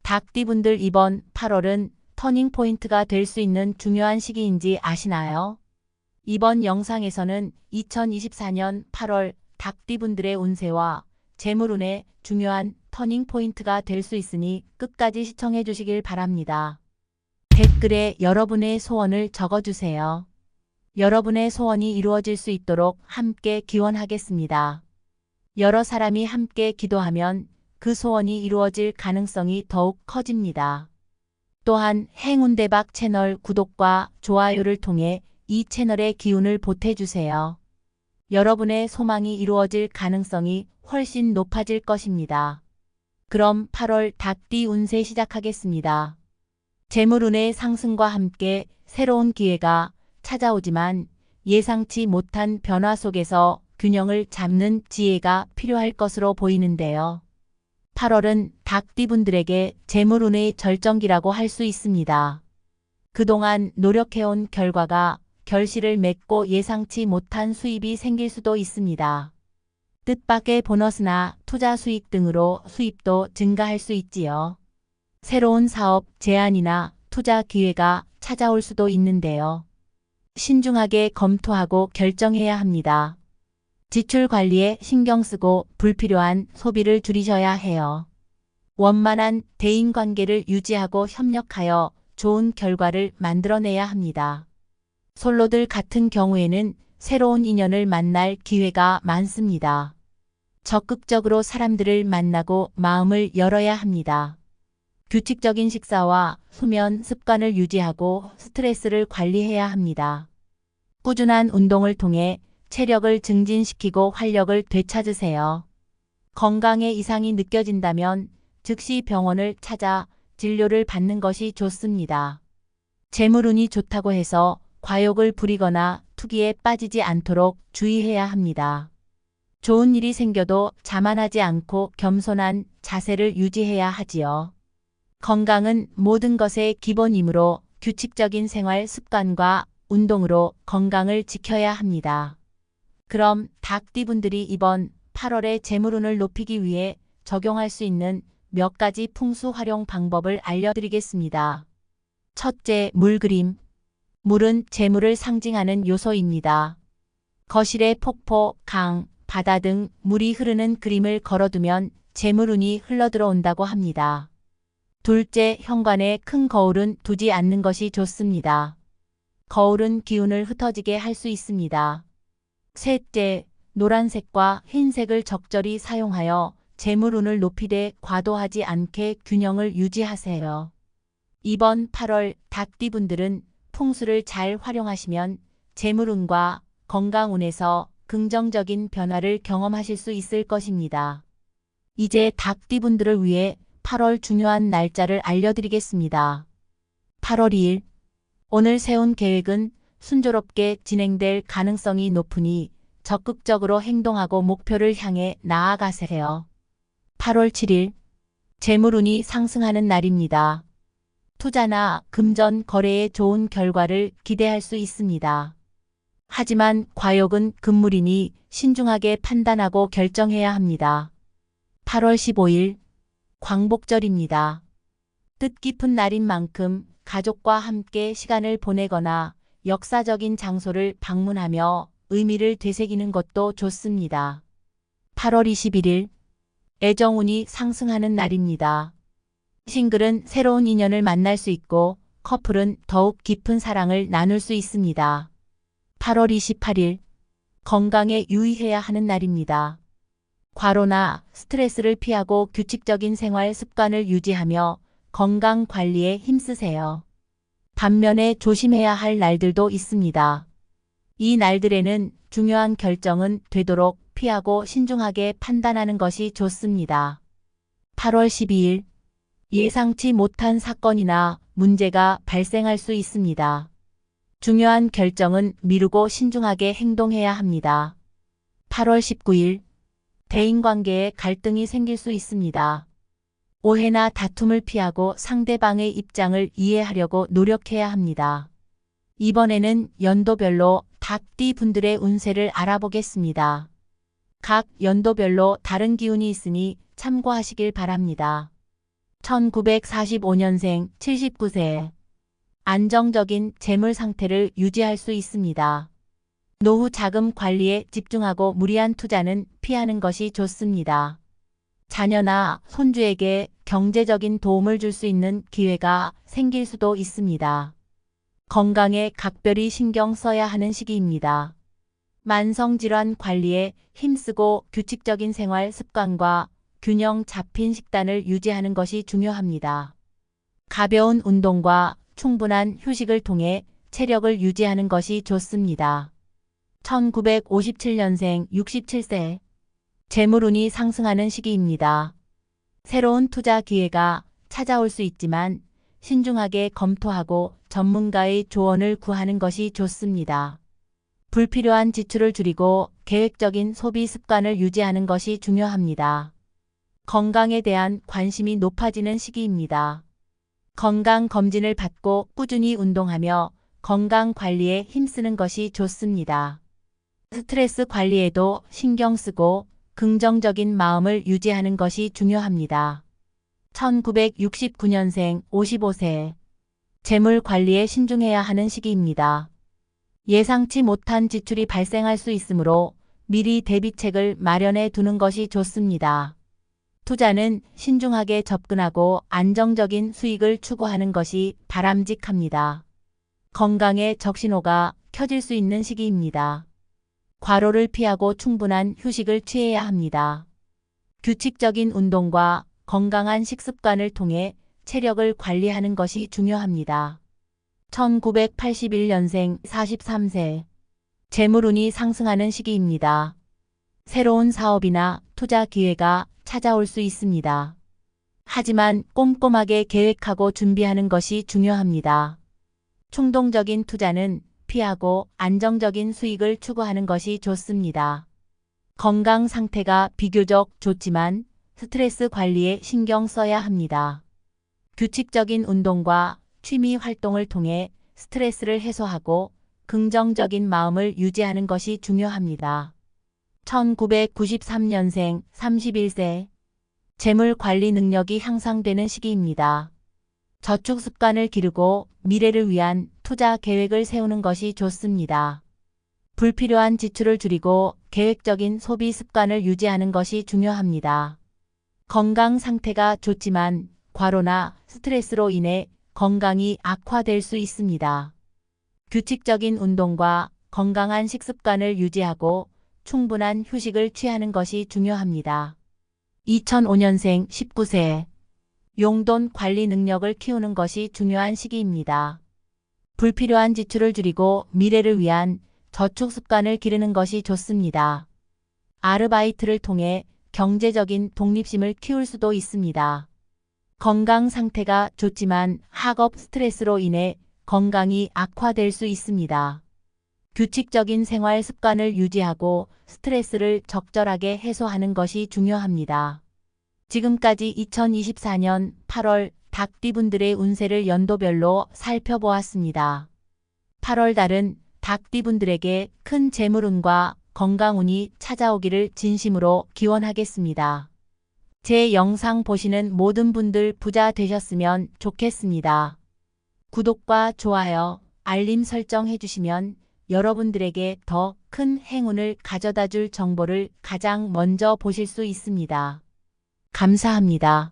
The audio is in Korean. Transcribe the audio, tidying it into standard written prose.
닭띠분들 이번 8월은 터닝포인트가 될 수 있는 중요한 시기인지 아시나요? 이번 영상에서는 2024년 8월 닭띠분들의 운세와 재물운의 중요한 터닝포인트가 될 수 있으니 끝까지 시청해 주시길 바랍니다. 댓글에 여러분의 소원을 적어주세요. 여러분의 소원이 이루어질 수 있도록 함께 기원하겠습니다. 여러 사람이 함께 기도하면 그 소원이 이루어질 가능성이 더욱 커집니다. 또한 행운대박 채널 구독과 좋아요를 통해 이 채널의 기운을 보태주세요. 여러분의 소망이 이루어질 가능성이 훨씬 높아질 것입니다. 그럼 8월 닭띠 운세 시작하겠습니다. 재물운의 상승과 함께 새로운 기회가 찾아오지만 예상치 못한 변화 속에서 균형을 잡는 지혜가 필요할 것으로 보이는데요. 8월은 닭띠분들에게 재물운의 절정기라고 할 수 있습니다. 그동안 노력해온 결과가 결실을 맺고 예상치 못한 수입이 생길 수도 있습니다. 뜻밖의 보너스나 투자 수익 등으로 수입도 증가할 수 있지요. 새로운 사업 제안이나 투자 기회가 찾아올 수도 있는데요. 신중하게 검토하고 결정해야 합니다. 지출 관리에 신경 쓰고 불필요한 소비를 줄이셔야 해요. 원만한 대인관계를 유지하고 협력하여 좋은 결과를 만들어내야 합니다. 솔로들 같은 경우에는 새로운 인연을 만날 기회가 많습니다. 적극적으로 사람들을 만나고 마음을 열어야 합니다. 규칙적인 식사와 수면 습관을 유지하고 스트레스를 관리해야 합니다. 꾸준한 운동을 통해 체력을 증진시키고 활력을 되찾으세요. 건강에 이상이 느껴진다면 즉시 병원을 찾아 진료를 받는 것이 좋습니다. 재물운이 좋다고 해서 과욕을 부리거나 투기에 빠지지 않도록 주의해야 합니다. 좋은 일이 생겨도 자만하지 않고 겸손한 자세를 유지해야 하지요. 건강은 모든 것의 기본이므로 규칙적인 생활 습관과 운동으로 건강을 지켜야 합니다. 그럼 닭띠분들이 이번 8월의 재물운을 높이기 위해 적용할 수 있는 몇 가지 풍수 활용 방법을 알려드리겠습니다. 첫째, 물그림. 물은 재물을 상징하는 요소입니다. 거실에 폭포, 강, 바다 등 물이 흐르는 그림을 걸어두면 재물운이 흘러들어온다고 합니다. 둘째, 현관에 큰 거울은 두지 않는 것이 좋습니다. 거울은 기운을 흩어지게 할 수 있습니다. 셋째, 노란색과 흰색을 적절히 사용하여 재물운을 높이되 과도하지 않게 균형을 유지하세요. 이번 8월 닭띠분들은 풍수를 잘 활용하시면 재물운과 건강운에서 긍정적인 변화를 경험하실 수 있을 것입니다. 이제 닭띠분들을 위해 8월 중요한 날짜를 알려드리겠습니다. 8월 2일. 오늘 세운 계획은 순조롭게 진행될 가능성이 높으니 적극적으로 행동하고 목표를 향해 나아가세요. 8월 7일. 재물운이 상승하는 날입니다. 투자나 금전 거래에 좋은 결과를 기대할 수 있습니다. 하지만 과욕은 금물이니 신중하게 판단하고 결정해야 합니다. 8월 15일. 광복절입니다. 뜻깊은 날인 만큼 가족과 함께 시간을 보내거나 역사적인 장소를 방문하며 의미를 되새기는 것도 좋습니다. 8월 21일. 애정운이 상승하는 날입니다. 싱글은 새로운 인연을 만날 수 있고 커플은 더욱 깊은 사랑을 나눌 수 있습니다. 8월 28일. 건강에 유의해야 하는 날입니다. 과로나 스트레스를 피하고 규칙적인 생활 습관을 유지하며 건강 관리에 힘쓰세요. 반면에 조심해야 할 날들도 있습니다. 이 날들에는 중요한 결정은 되도록 피하고 신중하게 판단하는 것이 좋습니다. 8월 12일. 예상치 못한 사건이나 문제가 발생할 수 있습니다. 중요한 결정은 미루고 신중하게 행동해야 합니다. 8월 19일. 대인관계에 갈등이 생길 수 있습니다. 오해나 다툼을 피하고 상대방의 입장을 이해하려고 노력해야 합니다. 이번에는 연도별로 닭띠 분들의 운세를 알아보겠습니다. 각 연도별로 다른 기운이 있으니 참고하시길 바랍니다. 1945년생 79세. 안정적인 재물 상태를 유지할 수 있습니다. 노후 자금 관리에 집중하고 무리한 투자는 피하는 것이 좋습니다. 자녀나 손주에게 경제적인 도움을 줄 수 있는 기회가 생길 수도 있습니다. 건강에 각별히 신경 써야 하는 시기입니다. 만성질환 관리에 힘쓰고 규칙적인 생활 습관과 균형 잡힌 식단을 유지하는 것이 중요합니다. 가벼운 운동과 충분한 휴식을 통해 체력을 유지하는 것이 좋습니다. 1957년생 67세. 재물운이 상승하는 시기입니다. 새로운 투자 기회가 찾아올 수 있지만 신중하게 검토하고 전문가의 조언을 구하는 것이 좋습니다. 불필요한 지출을 줄이고 계획적인 소비 습관을 유지하는 것이 중요합니다. 건강에 대한 관심이 높아지는 시기입니다. 건강 검진을 받고 꾸준히 운동하며 건강 관리에 힘쓰는 것이 좋습니다. 스트레스 관리에도 신경 쓰고 긍정적인 마음을 유지하는 것이 중요합니다. 1969년생 55세. 재물 관리에 신중해야 하는 시기입니다. 예상치 못한 지출이 발생할 수 있으므로 미리 대비책을 마련해 두는 것이 좋습니다. 투자는 신중하게 접근하고 안정적인 수익을 추구하는 것이 바람직합니다. 건강에 적신호가 켜질 수 있는 시기입니다. 과로를 피하고 충분한 휴식을 취해야 합니다. 규칙적인 운동과 건강한 식습관을 통해 체력을 관리하는 것이 중요합니다. 1981년생 43세. 재물운이 상승하는 시기입니다. 새로운 사업이나 투자 기회가 찾아올 수 있습니다. 하지만 꼼꼼하게 계획하고 준비하는 것이 중요합니다. 충동적인 투자는 피하고 안정적인 수익을 추구하는 것이 좋습니다. 건강 상태가 비교적 좋지만 스트레스 관리에 신경 써야 합니다. 규칙적인 운동과 취미 활동을 통해 스트레스를 해소하고 긍정적인 마음을 유지하는 것이 중요합니다. 1993년생 31세. 재물 관리 능력이 향상되는 시기입니다. 저축 습관을 기르고 미래를 위한 투자 계획을 세우는 것이 좋습니다. 불필요한 지출을 줄이고 계획적인 소비 습관을 유지하는 것이 중요합니다. 건강 상태가 좋지만 과로나 스트레스로 인해 건강이 악화될 수 있습니다. 규칙적인 운동과 건강한 식습관을 유지하고 충분한 휴식을 취하는 것이 중요합니다. 2005년생 19세. 용돈 관리 능력을 키우는 것이 중요한 시기입니다. 불필요한 지출을 줄이고 미래를 위한 저축 습관을 기르는 것이 좋습니다. 아르바이트를 통해 경제적인 독립심을 키울 수도 있습니다. 건강 상태가 좋지만 학업 스트레스로 인해 건강이 악화될 수 있습니다. 규칙적인 생활 습관을 유지하고 스트레스를 적절하게 해소하는 것이 중요합니다. 지금까지 2024년 8월 닭띠분들의 운세를 연도별로 살펴보았습니다. 8월 달은 닭띠분들에게 큰 재물운과 건강운이 찾아오기를 진심으로 기원하겠습니다. 제 영상 보시는 모든 분들 부자 되셨으면 좋겠습니다. 구독과 좋아요, 알림 설정 해주시면 여러분들에게 더 큰 행운을 가져다 줄 정보를 가장 먼저 보실 수 있습니다. 감사합니다.